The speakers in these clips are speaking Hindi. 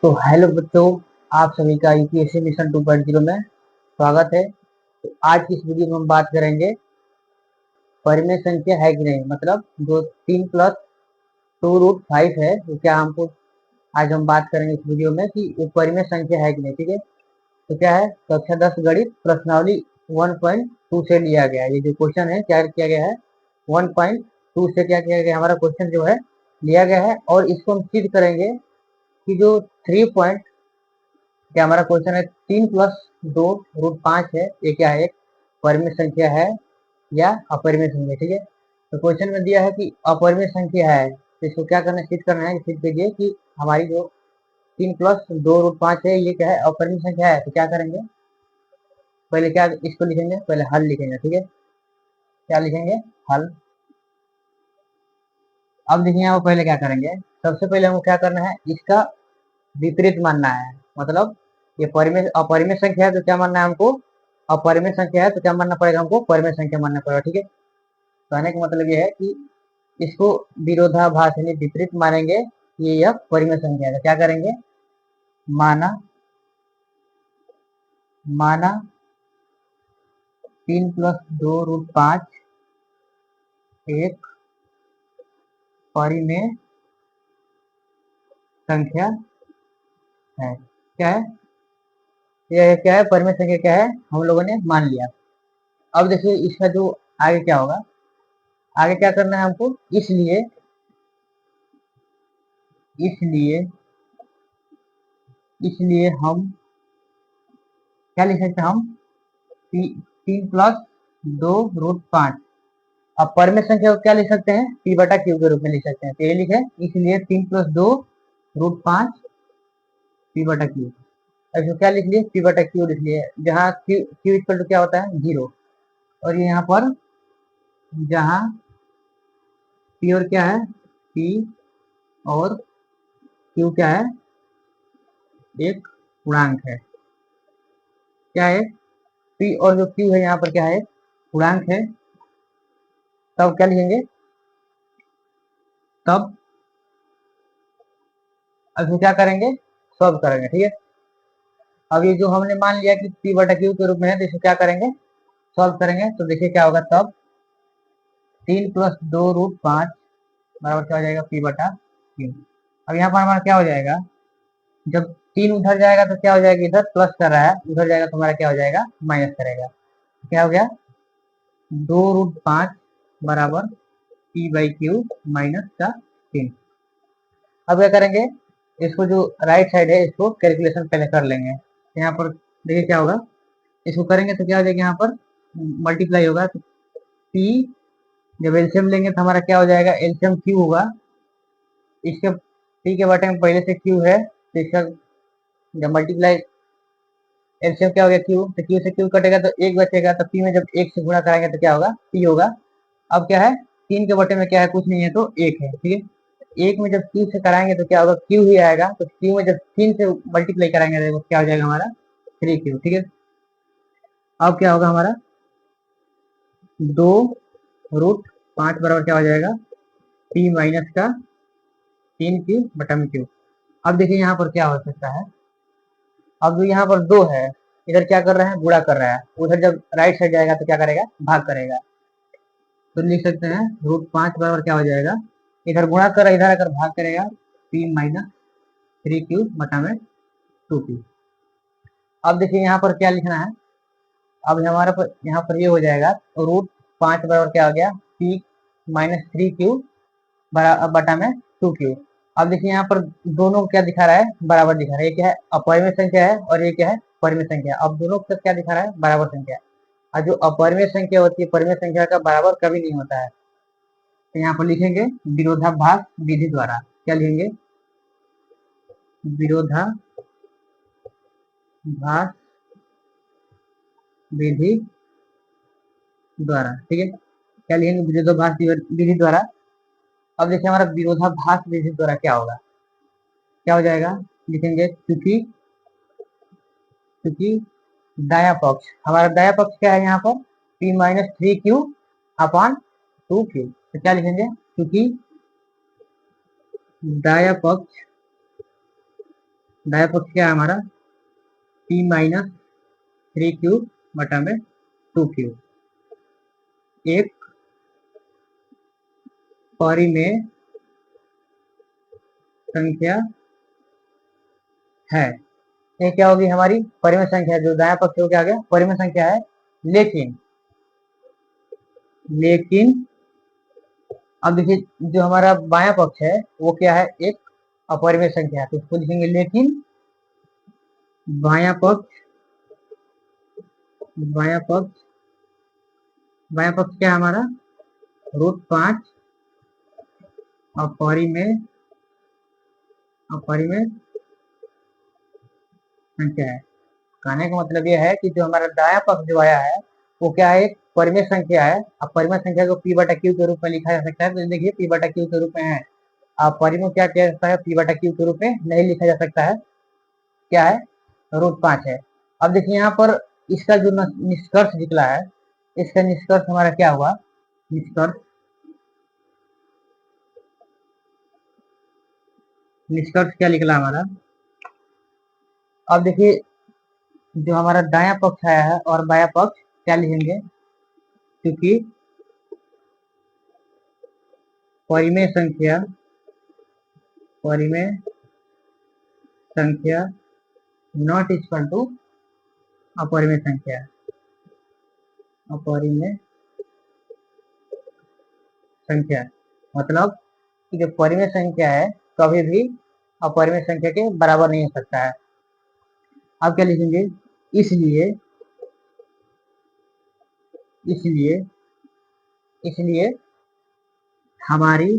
तो हेलो बच्चों, आप सभी का यूपीएससी मिशन 2.0 में स्वागत है। तो आज की इस वीडियो में हम बात करेंगे परिमेय संख्या है कि नहीं, मतलब जो 3+2√5 है वो क्या हमको आज हम बात करेंगे इस वीडियो में कि वो परिमेय संख्या है कि नहीं। ठीक है, तो क्या है, कक्षा 10 गणित प्रश्नावली 1.2 से लिया गया है। ये जो क्वेश्चन है क्या किया गया है, 1.2 से क्या किया गया, हमारा क्वेश्चन जो है लिया गया है और इसको हम सिद्ध करेंगे कि जो 3 पॉइंट क्या हमारा क्वेश्चन है 3+2√5 है, ये क्या है, एक परिमेय संख्या है या अपरिमेय संख्या। ठीक है, तो क्वेश्चन में दिया है कि अपरिमेय संख्या है, तो इसको क्या करना है, सिद्ध करना है। सिद्ध कीजिए कि हमारी जो 3+2√5 है ये क्या है, अपरिमेय संख्या है। तो क्या करेंगे, पहले क्या इसको लिखेंगे, पहले हल लिखेंगे। ठीक है, क्या लिखेंगे, हल। अब देखिए यहाँ पहले क्या करेंगे, सबसे पहले हमको क्या करना है, इसका विपरीत मानना है। मतलब ये परिमेय अपरिमेय संख्या है तो क्या मानना है हमको, अपरिमेय संख्या है तो क्या मानना पड़ेगा हमको, परिमेय संख्या मानना पड़ेगा। ठीक है, कहने का मतलब ये है कि इसको विरोधाभास यानी विपरीत मानेंगे, ये यह परिमेय संख्या है। तो क्या करेंगे, माना माना 3+2√5 एक परिमेय संख्या है। क्या है, यह क्या है, परिमेय संख्या क्या है, हम लोगों ने मान लिया। अब देखिए इसका जो आगे क्या होगा, आगे क्या करना है हमको, इसलिए इसलिए इसलिए हम क्या लिख सकते हैं, हम 3+2√5। अब परिमेय संख्या को क्या लिख सकते हैं, P/Q के रूप में लिख सकते हैं। तो ये लिखे, इसलिए 3+2√5 P/Q। ऐसे क्या लिख लिए, P/Q लिख लिए, जहाँ Q इक्वल टू क्या होता है, 0। और ये यहाँ पर जहाँ P और क्या है, P और Q क्या है, एक पूर्णांक है। क्या है, P और जो Q है यहाँ पर क्या है, पूर्णांक है। तब क्या लिखेंगे, तब अब क्या करेंगे, सॉल्व करेंगे। ठीक है, अब ये जो हमने मान लिया कि P/Q के रूप में है, तो इसको क्या करेंगे, सॉल्व करेंगे। तो देखिए क्या होगा, तब 3+2√5 बराबर क्या हो जाएगा, P/Q। अब यहाँ पर हमारा क्या हो जाएगा, जब 3 उधर जाएगा तो क्या हो जाएगा, इधर प्लस कर रहा है, उधर जाएगा तो हमारा क्या हो जाएगा, माइनस करेगा। क्या हो गया, 2√5 बराबर P/Q माइनस का 3। अब क्या करेंगे, इसको जो राइट साइड है इसको कैलकुलेशन पहले कर लेंगे। यहाँ पर देखिए क्या होगा, इसको करेंगे तो क्या हो जाएगा, यहाँ पर मल्टीप्लाई होगा तो P, जब एलसीएम लेंगे तो हमारा क्या हो जाएगा, एलसीएम Q होगा। इसके P के बटे में पहले से Q है, तो इसका जब मल्टीप्लाई एलसीएम क्या हो गया, Q, तो Q से Q कटेगा तो 1 बचेगा। तो P में जब 1 से गुणा कराएंगे तो क्या होगा, P होगा। अब क्या है, 3 के बटे में क्या है, कुछ नहीं है तो 1 है। ठीक है, 1 में जब Q से कराएंगे तो क्या होगा, Q ही आएगा। तो Q में जब 3 से मल्टीप्लाई कराएंगे तो क्या हो जाएगा हमारा, 3Q। ठीक है, अब क्या होगा हमारा 2√5 बराबर क्या हो जाएगा, P माइनस का 3Q/Q। अब देखिए यहाँ पर क्या हो सकता है, अब यहाँ पर 2 है, इधर क्या कर रहा है, गुणा कर रहा है, उधर जब राइट साइड जाएगा तो क्या करेगा, भाग करेगा। तो लिख सकते हैं √5 बराबर क्या हो जाएगा, इधर गुणा कर रहा है, इधर अगर भाग करेगा, P माइनस 3Q/2Q। अब देखिए यहाँ पर क्या लिखना है, अब हमारे पर यहाँ पर ये हो जाएगा, √5 बराबर क्या हो गया, P माइनस 3Q बटा में 2Q। अब देखिए यहाँ पर दोनों क्या दिखा रहा है, बराबर दिखा रहा है। ये क्या है, अपरिमेय संख्या है और ये क्या है, परिमेय संख्या। अब दोनों का क्या दिखा रहा है, बराबर संख्या। और जो अपरिमेय संख्या होती है, परिमेय संख्या का बराबर कभी नहीं होता है। तो यहाँ पर लिखेंगे विरोधाभास विधि द्वारा। क्या लिखेंगे, विरोधाभास विधि द्वारा। ठीक है, क्या लिखेंगे, विरोधाभास विधि द्वारा। अब देखिए हमारा विरोधाभास विधि द्वारा क्या होगा, क्या हो जाएगा, लिखेंगे क्योंकि क्योंकि दाया पक्ष, हमारा दाया पक्ष क्या है यहाँ पर, P माइनस 3Q/2Q। तो क्या लिखेंगे, क्योंकि दाया पक्ष दाया पक्ष क्या है हमारा, p माइनस 3 क्यूब बटा में 2 क्यूब। एक परिमेय संख्या है, ये क्या होगी हमारी परिमेय संख्या, जो दाया पक्ष हो क्या गया परिमेय संख्या है। लेकिन लेकिन अब देखिए जो हमारा बायां पक्ष है वो क्या है, एक अपरिमेय संख्या है, तो इसको लिखेंगे लेकिन बायां पक्ष बायां पक्ष बायां पक्ष क्या है हमारा √5 अपरिमेय अपरिमेय संख्या है। कहने का मतलब यह है कि जो हमारा दायां पक्ष जो आया है वो क्या है, एक परिमेय संख्या है। अब परिमेय संख्या को p बटा क्यू के रूप में लिखा जा सकता है, तो देखिए p बटा क्यू के रूप में है। अब परिमेय क्या किया जाता है, p बटा क्यू के रूप में नहीं लिखा जा सकता है, क्या है √5 है। अब देखिए यहाँ पर इसका जो निष्कर्ष निकला है, इसका निष्कर्ष हमारा क्या हुआ, निष्कर्ष निष्कर्ष क्या निकला हमारा। अब देखिए जो हमारा दायां पक्ष आया है और बायां पक्ष क्या लिखेंगे, क्योंकि परिमेय संख्या नॉट इक्वल टू अपरिमेय संख्या, अपरिमेय संख्या मतलब कि जो परिमेय संख्या है कभी भी अपरिमेय संख्या के बराबर नहीं हो सकता है। अब क्या लिखेंगे, इसलिए इसलिए इसलिए हमारी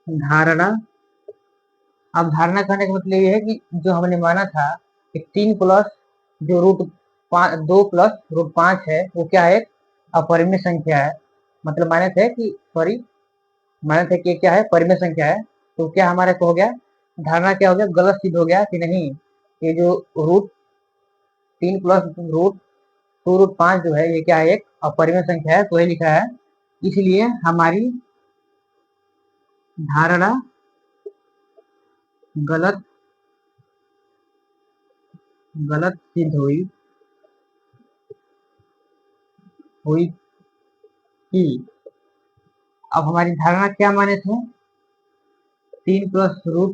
धारणा, अब धारणा करने का मतलब ये है कि जो हमने माना था कि 3 प्लस जो √2 प्लस √5 है वो क्या है, अपरिमेय संख्या है। मतलब माने थे कि क्या है परिमेय संख्या है, तो क्या हमारे को हो गया, धारणा क्या हो गया, गलत सिद्ध हो गया कि नहीं, ये जो √3 प्लस √2 √5 जो है ये क्या है, एक अपरिमेय संख्या है, तो ये लिखा है। इसलिए हमारी धारणा गलत सिद्ध हुई कि, अब हमारी धारणा क्या माने थे, 3 प्लस √2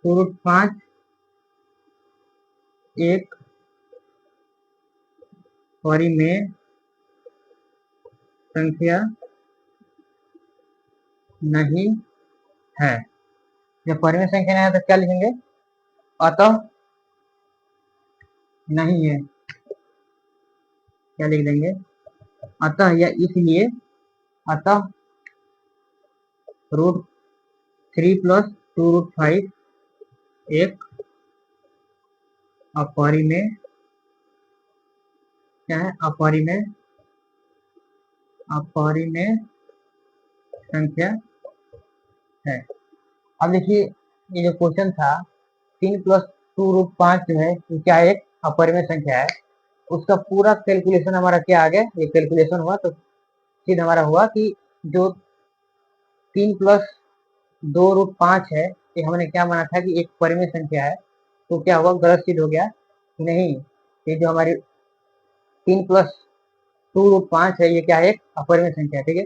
√5 एक परिमेय संख्या नहीं है। जब परिमेय संख्या नहीं है तो क्या लिखेंगे, अतः नहीं है, क्या लिख देंगे, अतः या इसलिए, अतः √3 प्लस 2 √5 एक अपरिमेय क्या है, अपरिमेय संख्या है। अब देखिए ये जो क्वेश्चन था 3 प्लस 2 √5 जो है ये क्या है, एक अपरिमेय संख्या है, उसका पूरा कैलकुलेशन हमारा क्या आ गया, ये कैलकुलेशन हुआ तो सीधा हमारा हुआ कि जो 3 प्लस 2 √5 है ये हमने क्या माना था कि एक परिमेय संख्या है, तो क्या हुआ गलत सिद्ध हो गया कि नहीं, ये जो हमारी 3 प्लस 2 √5 है ये क्या है, एक अपरिमेय संख्या है। ठीक है,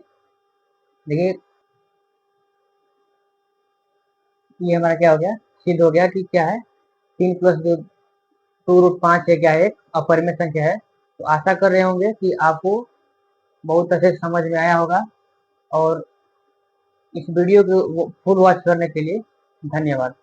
देखिए ये हमारा क्या हो गया, सिद्ध हो गया कि क्या है 3 प्लस 2 √5 है क्या है, एक अपरिमेय संख्या है। तो आशा कर रहे होंगे कि आपको बहुत अच्छे से समझ में आया होगा, और इस वीडियो को फुल वॉच करने के लिए धन्यवाद।